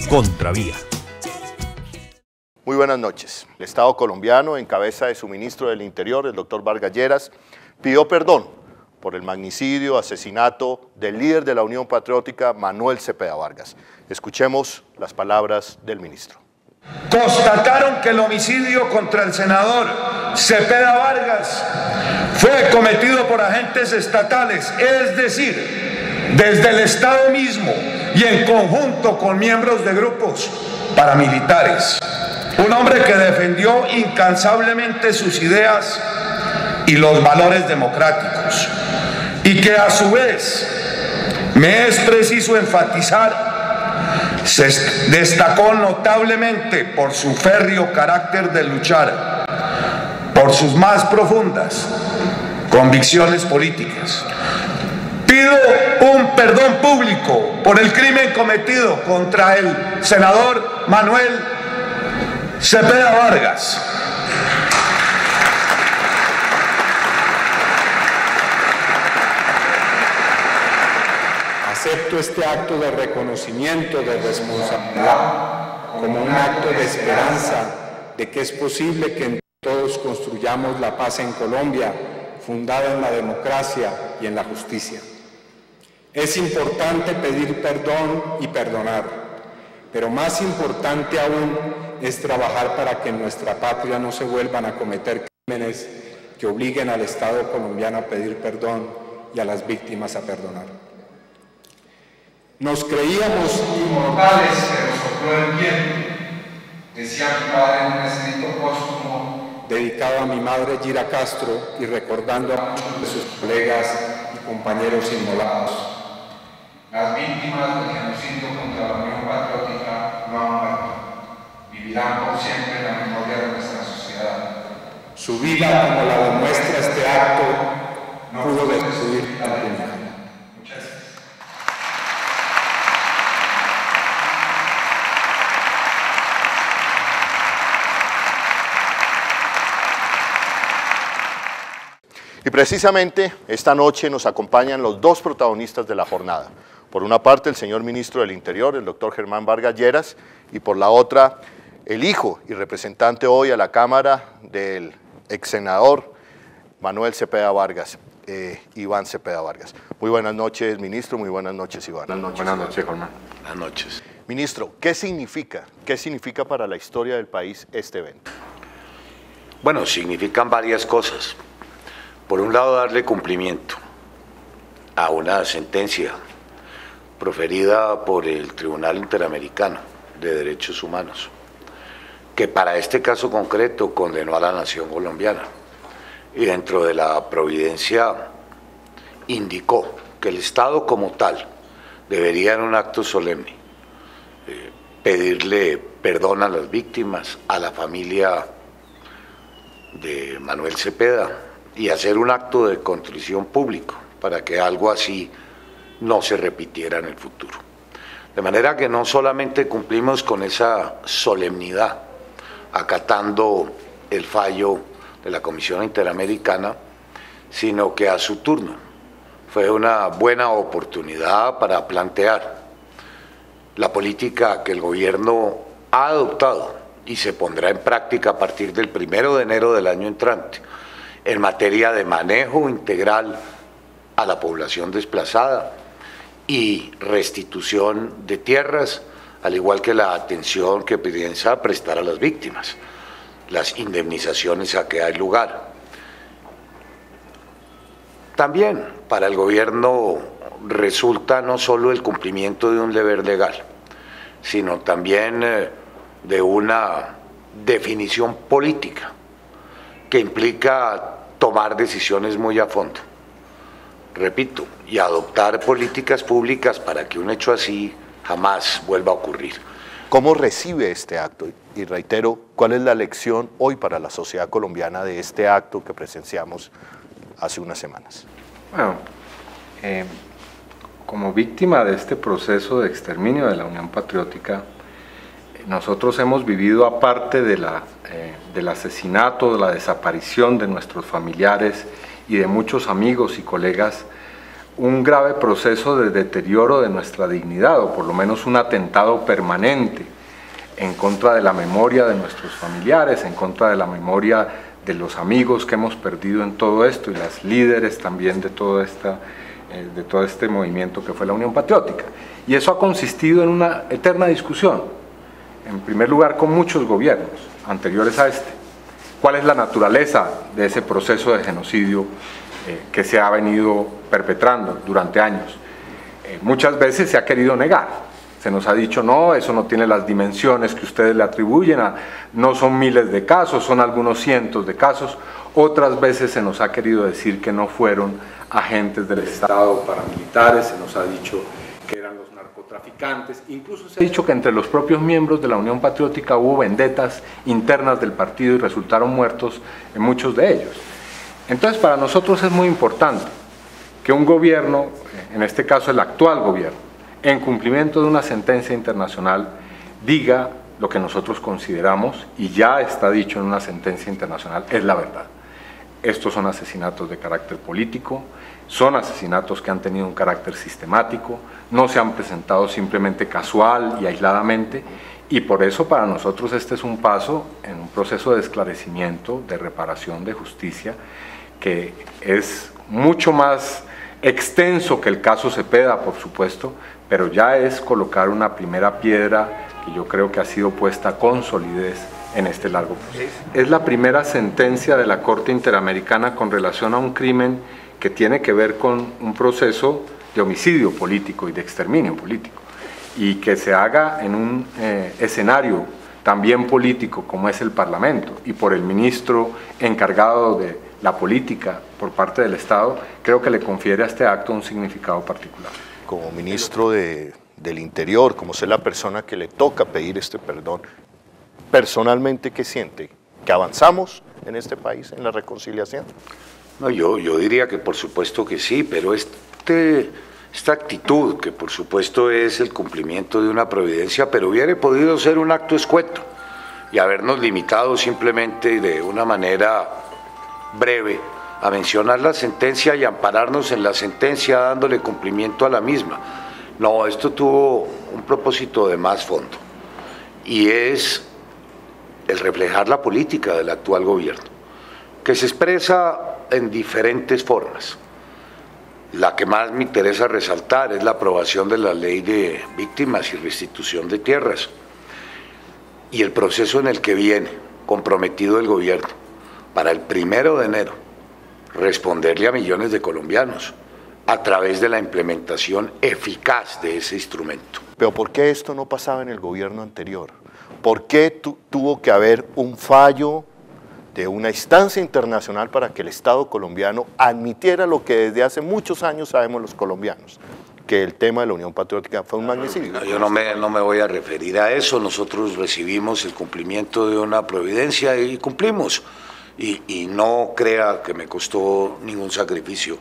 Contravía. Muy buenas noches. El Estado colombiano, en cabeza de su ministro del Interior, el doctor Vargas Lleras, pidió perdón por el magnicidio, asesinato del líder de la Unión Patriótica, Manuel Cepeda Vargas. Escuchemos las palabras del ministro. Constataron que el homicidio contra el senador Cepeda Vargas fue cometido por agentes estatales, es decir, desde el Estado mismo y en conjunto con miembros de grupos paramilitares. Un hombre que defendió incansablemente sus ideas y los valores democráticos, y que a su vez, me es preciso enfatizar, se destacó notablemente por su férreo carácter de luchar por sus más profundas convicciones políticas. Pido un perdón público por el crimen cometido contra el senador Manuel Cepeda Vargas. Acepto este acto de reconocimiento de responsabilidad como un acto de esperanza de que es posible que todos construyamos la paz en Colombia, fundada en la democracia y en la justicia. Es importante pedir perdón y perdonar, pero más importante aún es trabajar para que en nuestra patria no se vuelvan a cometer crímenes que obliguen al Estado colombiano a pedir perdón y a las víctimas a perdonar. Nos creíamos inmortales, pero sopló el viento, decía mi padre en un escrito póstumo dedicado a mi madre Gira Castro y recordando a muchos de sus colegas y compañeros inmolados. Las víctimas del genocidio contra la Unión Patriótica no han muerto, vivirán por siempre en la memoria de nuestra sociedad. Su vida, como la demuestra este acto, no pudo destruir la impunidad. Muchas gracias. Y precisamente esta noche nos acompañan los dos protagonistas de la jornada. Por una parte, el señor ministro del Interior, el doctor Germán Vargas Lleras, y por la otra, el hijo y representante hoy a la Cámara del ex senador Manuel Cepeda Vargas, Iván Cepeda Vargas. Muy buenas noches, ministro. Muy buenas noches, Iván. Buenas noches, Germán. Buenas noches. Ministro, ¿qué significa para la historia del país este evento? Bueno, significan varias cosas. Por un lado, darle cumplimiento a una sentencia proferida por el Tribunal Interamericano de Derechos Humanos, que para este caso concreto condenó a la nación colombiana y dentro de la providencia indicó que el Estado como tal debería en un acto solemne pedirle perdón a las víctimas, a la familia de Manuel Cepeda, y hacer un acto de contrición público para que algo así no se repitiera en el futuro. De manera que no solamente cumplimos con esa solemnidad, acatando el fallo de la Comisión Interamericana, sino que a su turno fue una buena oportunidad para plantear la política que el gobierno ha adoptado y se pondrá en práctica a partir del 1 de enero del año entrante, en materia de manejo integral a la población desplazada y restitución de tierras, al igual que la atención que piensa prestar a las víctimas, las indemnizaciones a que hay lugar. También para el gobierno resulta no solo el cumplimiento de un deber legal, sino también de una definición política que implica tomar decisiones muy a fondo, repito, y adoptar políticas públicas para que un hecho así jamás vuelva a ocurrir. ¿Cómo recibe este acto? Y reitero, ¿cuál es la lección hoy para la sociedad colombiana de este acto que presenciamos hace unas semanas? Bueno, como víctima de este proceso de exterminio de la Unión Patriótica, nosotros hemos vivido, aparte del asesinato, de la desaparición de nuestros familiares y de muchos amigos y colegas, un grave proceso de deterioro de nuestra dignidad, o por lo menos un atentado permanente en contra de la memoria de nuestros familiares, en contra de la memoria de los amigos que hemos perdido en todo esto y las líderes también de todo este movimiento que fue la Unión Patriótica. Y eso ha consistido en una eterna discusión, en primer lugar con muchos gobiernos anteriores a este. ¿Cuál es la naturaleza de ese proceso de genocidio que se ha venido perpetrando durante años? Muchas veces se ha querido negar. Se nos ha dicho, no, eso no tiene las dimensiones que ustedes le atribuyen, no son miles de casos, son algunos cientos de casos. Otras veces se nos ha querido decir que no fueron agentes del Estado, paramilitares, se nos ha dicho que eran los narcotraficantes, incluso se ha dicho que entre los propios miembros de la Unión Patriótica hubo vendetas internas del partido y resultaron muertos en muchos de ellos. Entonces, para nosotros es muy importante que un gobierno, en este caso el actual gobierno, en cumplimiento de una sentencia internacional, diga lo que nosotros consideramos, y ya está dicho en una sentencia internacional, es la verdad. Estos son asesinatos de carácter político, son asesinatos que han tenido un carácter sistemático, no se han presentado simplemente casual y aisladamente, y por eso para nosotros este es un paso en un proceso de esclarecimiento, de reparación, de justicia, que es mucho más extenso que el caso Cepeda, por supuesto, pero ya es colocar una primera piedra que yo creo que ha sido puesta con solidez en este largo proceso. Es la primera sentencia de la Corte Interamericana con relación a un crimen que tiene que ver con un proceso de homicidio político y de exterminio político, y que se haga en un escenario también político como es el Parlamento, y por el ministro encargado de la política por parte del Estado, creo que le confiere a este acto un significado particular. Como ministro del Interior, como ser la persona que le toca pedir este perdón, personalmente, ¿qué siente? ¿Que avanzamos en este país en la reconciliación? No, yo diría que por supuesto que sí, pero esta actitud, que por supuesto es el cumplimiento de una providencia, pero hubiera podido ser un acto escueto y habernos limitado simplemente de una manera breve a mencionar la sentencia y ampararnos en la sentencia dándole cumplimiento a la misma. No, esto tuvo un propósito de más fondo, y es el reflejar la política del actual gobierno, que se expresa en diferentes formas. La que más me interesa resaltar es la aprobación de la Ley de Víctimas y Restitución de Tierras, y el proceso en el que viene comprometido el gobierno para el 1 de enero responderle a millones de colombianos a través de la implementación eficaz de ese instrumento. Pero ¿por qué esto no pasaba en el gobierno anterior? ¿Por qué tuvo que haber un fallo de una instancia internacional para que el Estado colombiano admitiera lo que desde hace muchos años sabemos los colombianos, que el tema de la Unión Patriótica fue un magnicidio? No, yo no me voy a referir a eso. Nosotros recibimos el cumplimiento de una providencia y cumplimos. Y no crea que me costó ningún sacrificio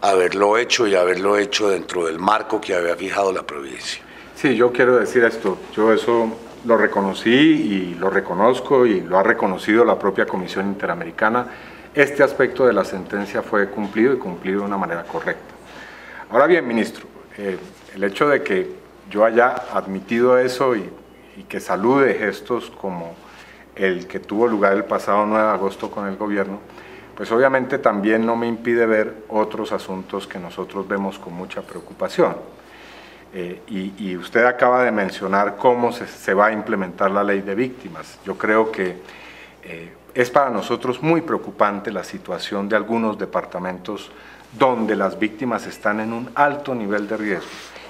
haberlo hecho, y haberlo hecho dentro del marco que había fijado la providencia. Sí, yo quiero decir esto, yo eso lo reconocí y lo reconozco, y lo ha reconocido la propia Comisión Interamericana. Este aspecto de la sentencia fue cumplido, y cumplido de una manera correcta. Ahora bien, ministro, el hecho de que yo haya admitido eso y que salude gestos como el que tuvo lugar el pasado 9 de agosto con el gobierno, pues obviamente también no me impide ver otros asuntos que nosotros vemos con mucha preocupación. Y usted acaba de mencionar cómo se va a implementar la ley de víctimas. Yo creo que es para nosotros muy preocupante la situación de algunos departamentos donde las víctimas están en un alto nivel de riesgo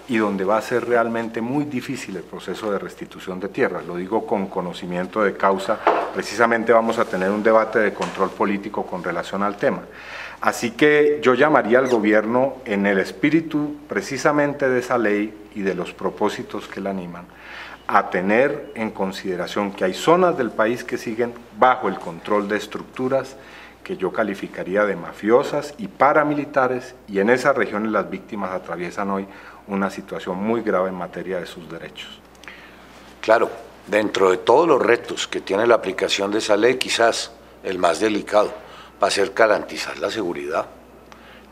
y donde va a ser realmente muy difícil el proceso de restitución de tierras. Lo digo con conocimiento de causa, precisamente vamos a tener un debate de control político con relación al tema. Así que yo llamaría al gobierno, en el espíritu precisamente de esa ley y de los propósitos que la animan, a tener en consideración que hay zonas del país que siguen bajo el control de estructuras que yo calificaría de mafiosas y paramilitares, y en esas regiones las víctimas atraviesan hoy una situación muy grave en materia de sus derechos. Claro, dentro de todos los retos que tiene la aplicación de esa ley, quizás el más delicado va a ser garantizar la seguridad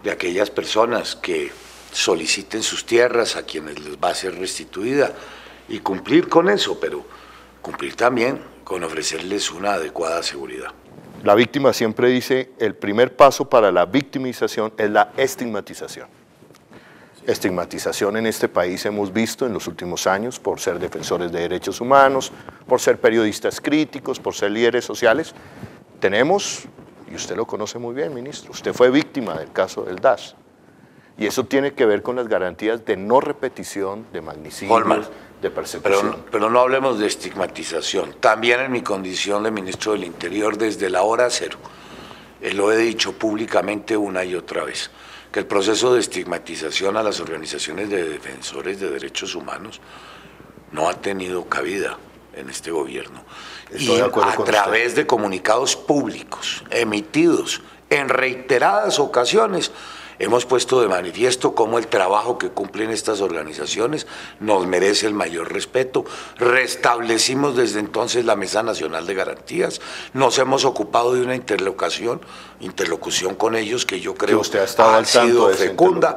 de aquellas personas que soliciten sus tierras a quienes les va a ser restituida y cumplir con eso, pero cumplir también con ofrecerles una adecuada seguridad. La víctima siempre dice, el primer paso para la victimización es la estigmatización. Estigmatización en este país hemos visto en los últimos años por ser defensores de derechos humanos, por ser periodistas críticos, por ser líderes sociales. Tenemos, y usted lo conoce muy bien, ministro, usted fue víctima del caso del DAS. Y eso tiene que ver con las garantías de no repetición, de magnicidios, de persecución. Pero no hablemos de estigmatización. También en mi condición de ministro del Interior, desde la hora cero, lo he dicho públicamente una y otra vez, que el proceso de estigmatización a las organizaciones de defensores de derechos humanos no ha tenido cabida en este gobierno. Y a través de comunicados públicos emitidos en reiteradas ocasiones, hemos puesto de manifiesto cómo el trabajo que cumplen estas organizaciones nos merece el mayor respeto. Restablecimos desde entonces la Mesa Nacional de Garantías, nos hemos ocupado de una interlocución con ellos que yo creo que ha sido fecunda.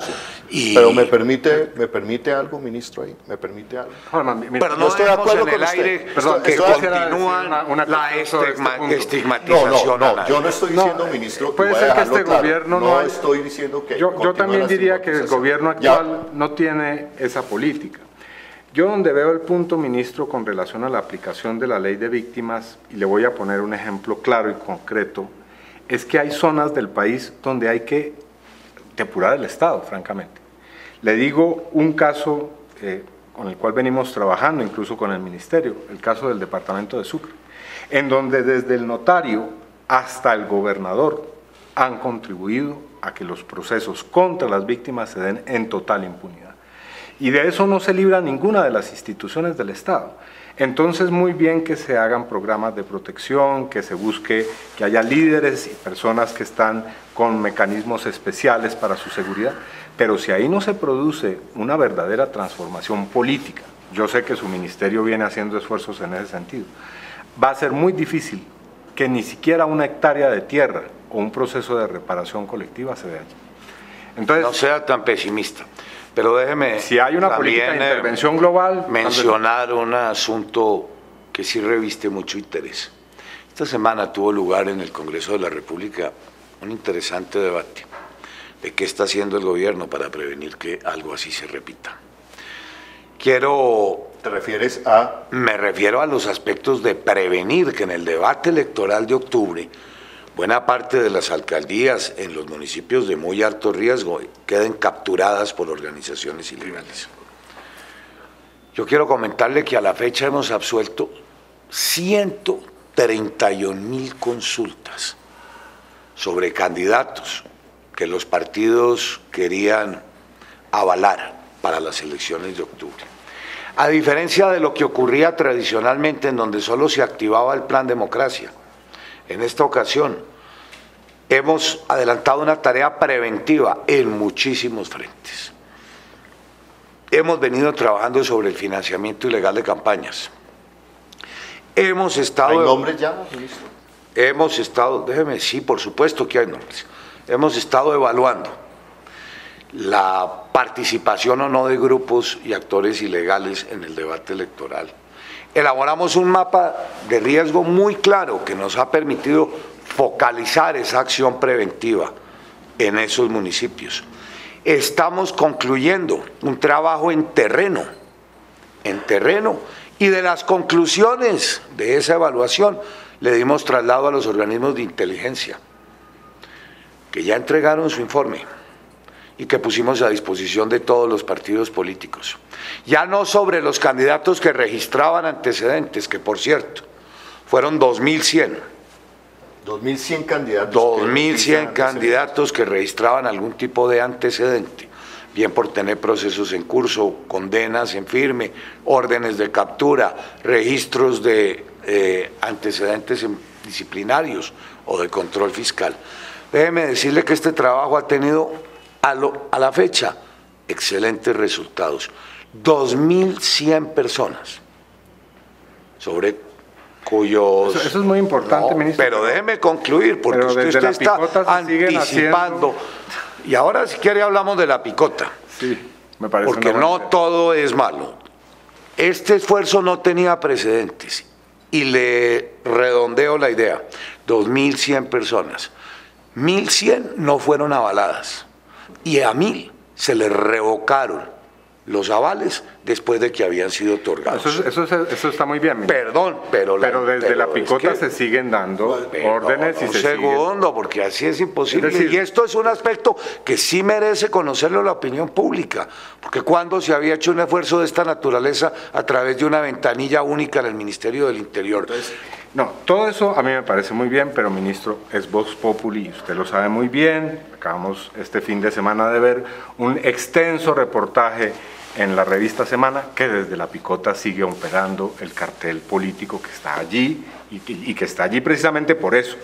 Pero me permite algo, ministro, ahí, me permite algo. Pero no estoy de acuerdo con usted. Que continúan la estigmatización. No, yo no estoy diciendo, ministro, puede ser que este gobierno no estoy diciendo que yo también diría que el gobierno actual no tiene esa política. Yo donde veo el punto, ministro, con relación a la aplicación de la ley de víctimas, y le voy a poner un ejemplo claro y concreto, es que hay zonas del país donde hay que depurar el Estado, francamente. Le digo un caso con el cual venimos trabajando, incluso con el Ministerio, el caso del departamento de Sucre, en donde desde el notario hasta el gobernador han contribuido a que los procesos contra las víctimas se den en total impunidad. Y de eso no se libra ninguna de las instituciones del Estado. Entonces, muy bien que se hagan programas de protección, que se busque que haya líderes y personas que están con mecanismos especiales para su seguridad, pero si ahí no se produce una verdadera transformación política, yo sé que su ministerio viene haciendo esfuerzos en ese sentido, va a ser muy difícil que ni siquiera una hectárea de tierra o un proceso de reparación colectiva se dé allí. Entonces, no sea tan pesimista, pero déjeme, si hay una política de intervención global, mencionar un asunto que sí reviste mucho interés. Esta semana tuvo lugar en el Congreso de la República un interesante debate de qué está haciendo el gobierno para prevenir que algo así se repita. ¿Te refieres a? Me refiero a los aspectos de prevenir que en el debate electoral de octubre buena parte de las alcaldías en los municipios de muy alto riesgo queden capturadas por organizaciones ilegales. Yo quiero comentarle que a la fecha hemos absuelto 131.000 consultas sobre candidatos que los partidos querían avalar para las elecciones de octubre. A diferencia de lo que ocurría tradicionalmente en donde solo se activaba el Plan Democracia, en esta ocasión hemos adelantado una tarea preventiva en muchísimos frentes. Hemos venido trabajando sobre el financiamiento ilegal de campañas. ¿Hay nombres ya, ministro? Sí, por supuesto que hay nombres. Hemos estado evaluando la participación o no de grupos y actores ilegales en el debate electoral. Elaboramos un mapa de riesgo muy claro que nos ha permitido focalizar esa acción preventiva en esos municipios. Estamos concluyendo un trabajo en terreno, y de las conclusiones de esa evaluación le dimos traslado a los organismos de inteligencia, que ya entregaron su informe y que pusimos a disposición de todos los partidos políticos. Ya no sobre los candidatos que registraban antecedentes, que por cierto, fueron 2.100. 2.100 candidatos. 2.100 candidatos que registraban algún tipo de antecedente, bien por tener procesos en curso, condenas en firme, órdenes de captura, registros de antecedentes disciplinarios o de control fiscal. Déjeme decirle que este trabajo ha tenido a la fecha excelentes resultados. 2.100 personas sobre cuyos... Eso es muy importante, ministro. Pero déjeme concluir, porque usted está anticipando Y ahora, si quiere, hablamos de la picota. Sí, me parece. Porque no todo es malo. Este esfuerzo no tenía precedentes. Y le redondeo la idea. 2.100 personas. 1.100 no fueron avaladas. Y a 1.000 se les revocaron los avales después de que habían sido otorgados. Eso está muy bien. Mira. Perdón, pero desde la picota se siguen dando órdenes y se siguen... Un segundo, porque así es imposible. Es decir, y esto es un aspecto que sí merece conocerlo la opinión pública, porque cuando se había hecho un esfuerzo de esta naturaleza a través de una ventanilla única en el Ministerio del Interior. Entonces, no, todo eso a mí me parece muy bien, pero ministro, es Vox Populi, usted lo sabe muy bien. Acabamos este fin de semana de ver un extenso reportaje en la revista Semana que desde la picota sigue operando el cartel político que está allí y que está allí precisamente por eso,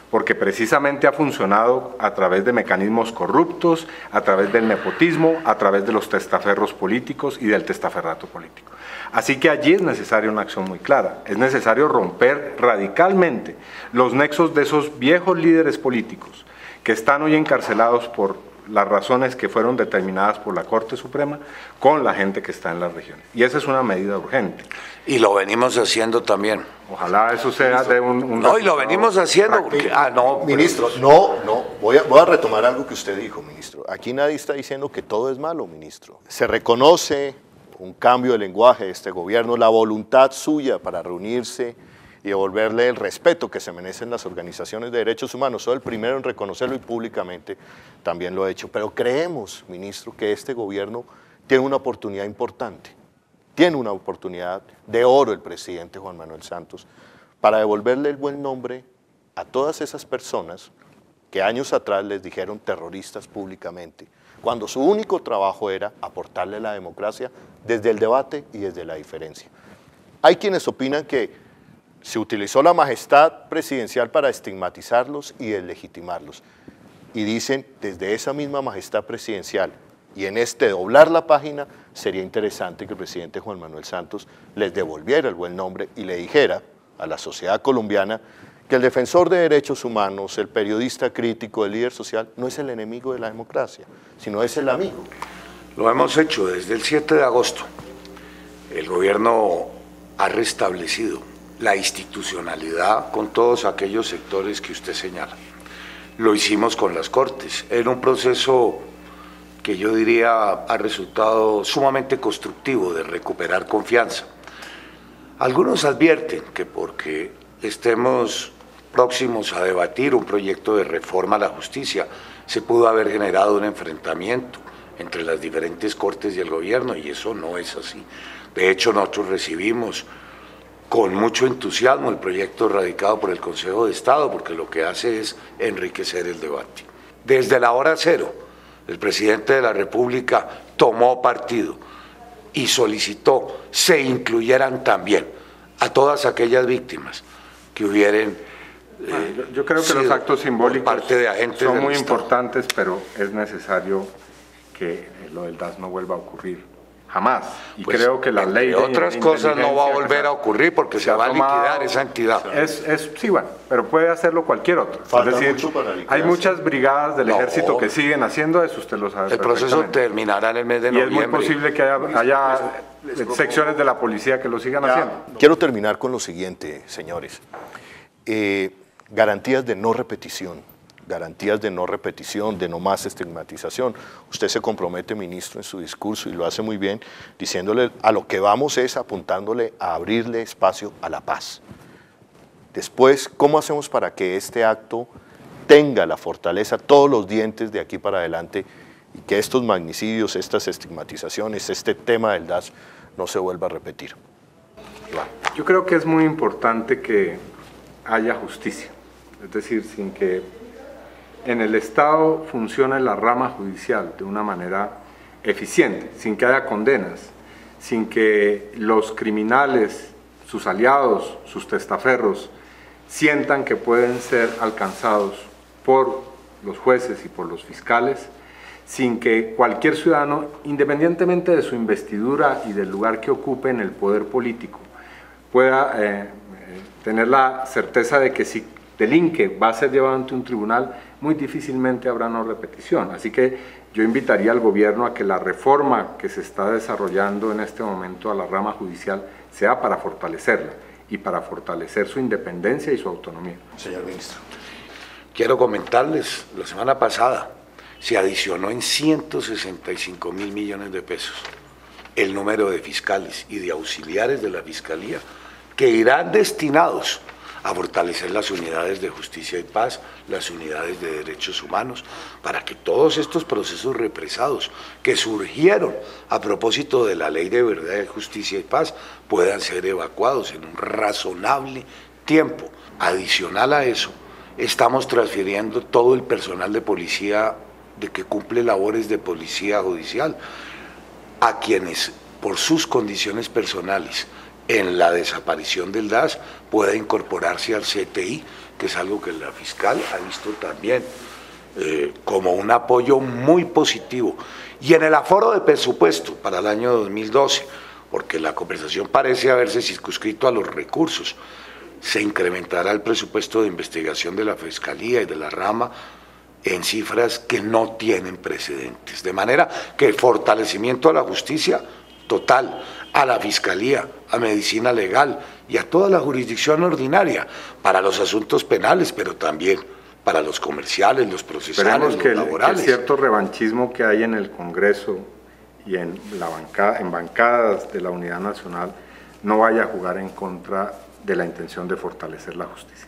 porque precisamente ha funcionado a través de mecanismos corruptos, a través del nepotismo, a través de los testaferros políticos y del testaferrato político. Así que allí es necesaria una acción muy clara, es necesario romper radicalmente los nexos de esos viejos líderes políticos que están hoy encarcelados por las razones que fueron determinadas por la Corte Suprema con la gente que está en las regiones. Y esa es una medida urgente. Y lo venimos haciendo también. Ojalá eso sea de un no, y lo venimos haciendo porque, ministro, voy a retomar algo que usted dijo, ministro. Aquí nadie está diciendo que todo es malo, ministro. Se reconoce un cambio de lenguaje de este gobierno, la voluntad suya para reunirse y devolverle el respeto que se merecen las organizaciones de derechos humanos. Soy el primero en reconocerlo y públicamente también lo he hecho. Pero creemos, ministro, que este gobierno tiene una oportunidad importante. Tiene una oportunidad de oro el presidente Juan Manuel Santos para devolverle el buen nombre a todas esas personas que años atrás les dijeron terroristas públicamente, cuando su único trabajo era aportarle la democracia desde el debate y desde la diferencia. Hay quienes opinan que se utilizó la majestad presidencial para estigmatizarlos y deslegitimarlos. Y dicen, desde esa misma majestad presidencial y en este doblar la página, sería interesante que el presidente Juan Manuel Santos les devolviera el buen nombre y le dijera a la sociedad colombiana que el defensor de derechos humanos, el periodista crítico, el líder social, no es el enemigo de la democracia, sino es el amigo. Lo hemos hecho desde el 7 de agosto. El gobierno ha restablecido la institucionalidad con todos aquellos sectores que usted señala. Lo hicimos con las Cortes, era un proceso que yo diría ha resultado sumamente constructivo de recuperar confianza. Algunos advierten que porque estemos próximos a debatir un proyecto de reforma a la justicia, se pudo haber generado un enfrentamiento entre las diferentes Cortes y el gobierno, y eso no es así. De hecho, nosotros recibimos con mucho entusiasmo el proyecto radicado por el Consejo de Estado, porque lo que hace es enriquecer el debate. Desde la hora cero, el presidente de la República tomó partido y solicitó se incluyeran también a todas aquellas víctimas que hubieran yo creo que los actos simbólicos parte de agentes son muy Estado. Importantes, pero es necesario que lo del DAS no vuelva a ocurrir. Jamás. Y pues, creo que la ley de otras cosas no va a volver a ocurrir porque se va a liquidar esa entidad. Sí, bueno, pero puede hacerlo cualquier otro. Falta es decir, mucho para liquidarse. hay muchas brigadas del ejército que siguen haciendo eso, usted lo sabe. El proceso terminará en el mes de noviembre. Y es muy posible que haya secciones de la policía que lo sigan haciendo. Quiero terminar con lo siguiente, señores. Garantías de no repetición. Garantías de no repetición, de no más estigmatización. Usted se compromete, ministro, en su discurso y lo hace muy bien, diciéndole a lo que vamos es apuntándole a abrirle espacio a la paz. Después, ¿cómo hacemos para que este acto tenga la fortaleza, todos los dientes de aquí para adelante y que estos magnicidios, estas estigmatizaciones, este tema del DAS no se vuelva a repetir? Iván. Yo creo que es muy importante que haya justicia, es decir, sin que en el Estado funcione la rama judicial de una manera eficiente, sin que haya condenas, sin que los criminales, sus aliados, sus testaferros, sientan que pueden ser alcanzados por los jueces y por los fiscales, sin que cualquier ciudadano, independientemente de su investidura y del lugar que ocupe en el poder político, pueda tener la certeza de que si delinque va a ser llevado ante un tribunal, muy difícilmente habrá una repetición. Así que yo invitaría al gobierno a que la reforma que se está desarrollando en este momento a la rama judicial sea para fortalecerla y para fortalecer su independencia y su autonomía. Señor ministro. Quiero comentarles, la semana pasada se adicionó en 165.000 millones de pesos el número de fiscales y de auxiliares de la Fiscalía que irán destinados a fortalecer las unidades de justicia y paz, las unidades de derechos humanos, para que todos estos procesos represados que surgieron a propósito de la Ley de Verdad, Justicia y Paz puedan ser evacuados en un razonable tiempo. Adicional a eso, estamos transfiriendo todo el personal de policía de que cumple labores de policía judicial a quienes por sus condiciones personales en la desaparición del DAS pueda incorporarse al CTI, que es algo que la fiscal ha visto también como un apoyo muy positivo. Y en el aforo de presupuesto para el año 2012, porque la conversación parece haberse circunscrito a los recursos, se incrementará el presupuesto de investigación de la Fiscalía y de la rama en cifras que no tienen precedentes, de manera que el fortalecimiento a la justicia total, a la Fiscalía, a Medicina Legal y a toda la jurisdicción ordinaria, para los asuntos penales, pero también para los comerciales, los procesales, los laborales. Que el cierto revanchismo que hay en el Congreso y en bancadas de la Unidad Nacional no vaya a jugar en contra de la intención de fortalecer la justicia.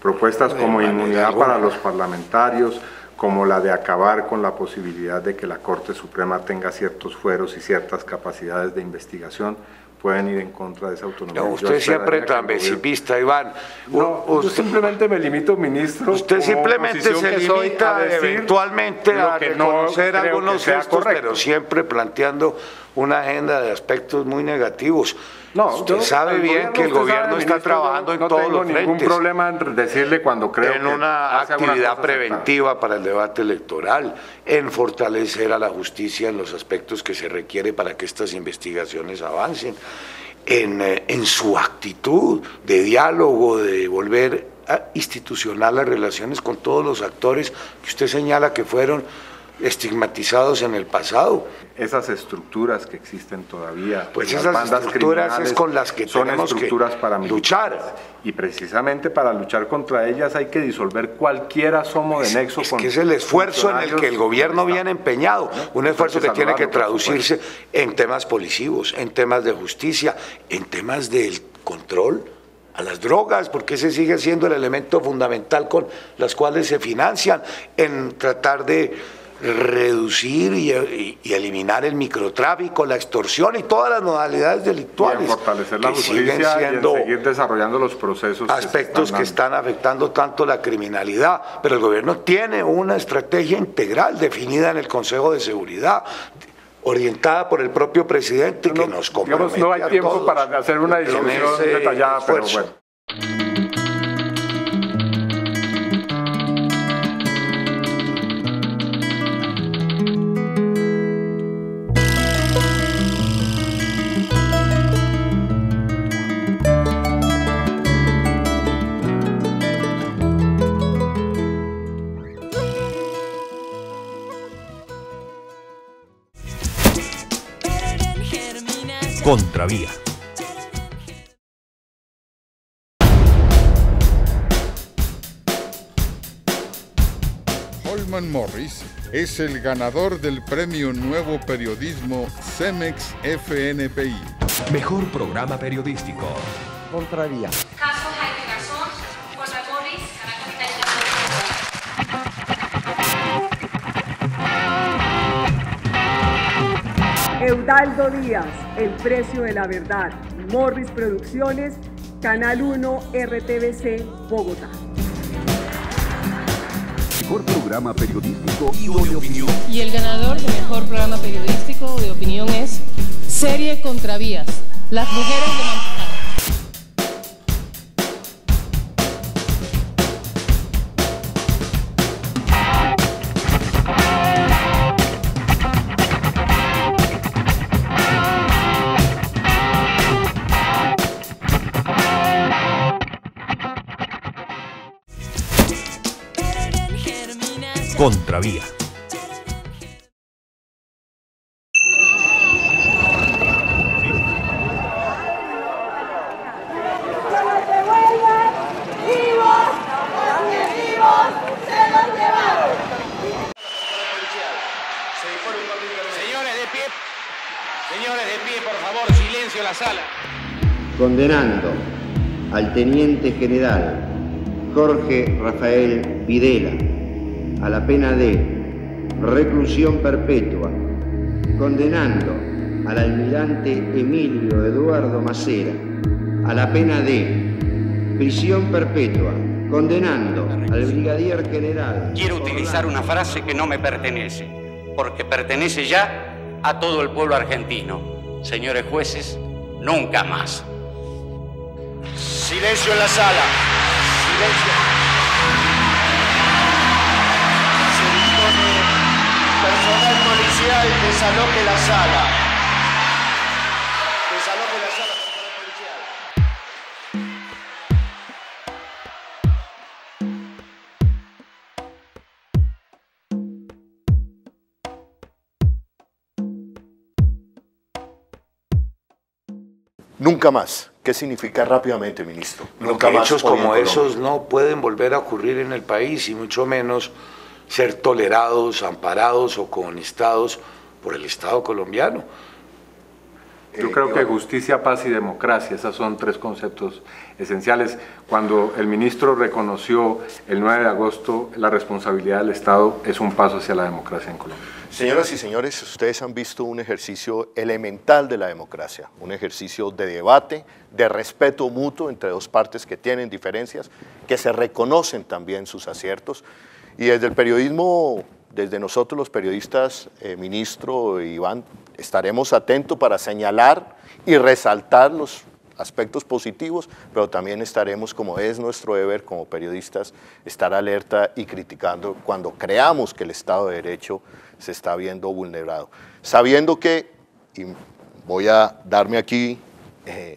Propuestas como inmunidad para los parlamentarios, como la de acabar con la posibilidad de que la Corte Suprema tenga ciertos fueros y ciertas capacidades de investigación, pueden ir en contra de esa autonomía. No, usted siempre tan pessimista, Iván. No, yo simplemente me limito, ministro. Usted simplemente se limita eventualmente a reconocer algunos gestos, pero siempre planteando una agenda de aspectos muy negativos. No, usted sabe bien que el gobierno está trabajando en todos los frentes. No tengo ningún problema en decirle cuando creo que en una actividad preventiva para el debate electoral, en fortalecer a la justicia en los aspectos que se requiere para que estas investigaciones avancen, en su actitud de diálogo, de volver institucional las relaciones con todos los actores que usted señala que fueron estigmatizados en el pasado. Esas estructuras que existen todavía, pues esas estructuras es con las que tenemos estructuras para luchar. Y precisamente para luchar contra ellas hay que disolver cualquier asomo de nexo. Es que es el esfuerzo en el que el gobierno viene empeñado, un esfuerzo que tiene que traducirse en temas policivos, en temas de justicia, en temas del control a las drogas, porque ese sigue siendo el elemento fundamental con las cuales se financian, en tratar de reducir y eliminar el microtráfico, la extorsión y todas las modalidades delictuales. Y en fortalecer la justicia y en seguir desarrollando los procesos. Aspectos que están afectando tanto la criminalidad, pero el gobierno tiene una estrategia integral definida en el Consejo de Seguridad, orientada por el propio presidente, que nos compromete. No hay tiempo para hacer una discusión detallada, pero bueno. Contravía. Holman Morris es el ganador del premio Nuevo Periodismo CEMEX FNPI. Mejor programa periodístico. Contravía. Caso Jaime Garzón, Holman Morris, Eudaldo Díaz, El Precio de la Verdad, Morris Producciones, Canal 1 RTBC, Bogotá. Mejor programa periodístico y de opinión. Y el ganador de mejor programa periodístico de opinión es Serie Contravías, Las Mujeres de Manzanares. Contravía. Señores, de pie, por favor, silencio en la sala. Condenando al teniente general Jorge Rafael Videla a la pena de reclusión perpetua, condenando al almirante Emilio Eduardo Macera a la pena de prisión perpetua, condenando al brigadier general... Quiero utilizar una frase que no me pertenece, porque pertenece ya a todo el pueblo argentino. Señores jueces, nunca más. Silencio en la sala. Silencio. Se dispone personal policial, desaloje la sala. Desaloje la sala, personal policial. Nunca más. ¿Qué significa rápidamente, ministro? Nunca más. Hechos como esos no pueden volver a ocurrir en el país y mucho menos ser tolerados, amparados o cohonestados por el Estado colombiano. Yo creo que justicia, paz y democracia, esos son tres conceptos esenciales. Cuando el ministro reconoció el 9 de agosto la responsabilidad del Estado, es un paso hacia la democracia en Colombia. Señoras y señores, ustedes han visto un ejercicio elemental de la democracia, un ejercicio de debate, de respeto mutuo entre dos partes que tienen diferencias, que se reconocen también sus aciertos, y desde el periodismo, desde nosotros los periodistas, ministro Iván, estaremos atentos para señalar y resaltar los aspectos positivos, pero también estaremos, como es nuestro deber como periodistas, estar alerta y criticando cuando creamos que el Estado de Derecho se está viendo vulnerado. Sabiendo que, y voy a darme aquí,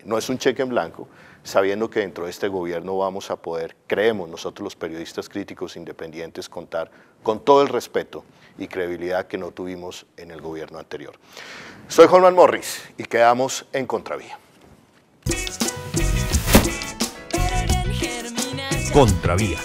no es un cheque en blanco, sabiendo que dentro de este gobierno vamos a poder, creemos nosotros los periodistas críticos independientes, contar con todo el respeto y credibilidad que no tuvimos en el gobierno anterior. Soy Holman Morris y quedamos en Contravía. Contravía.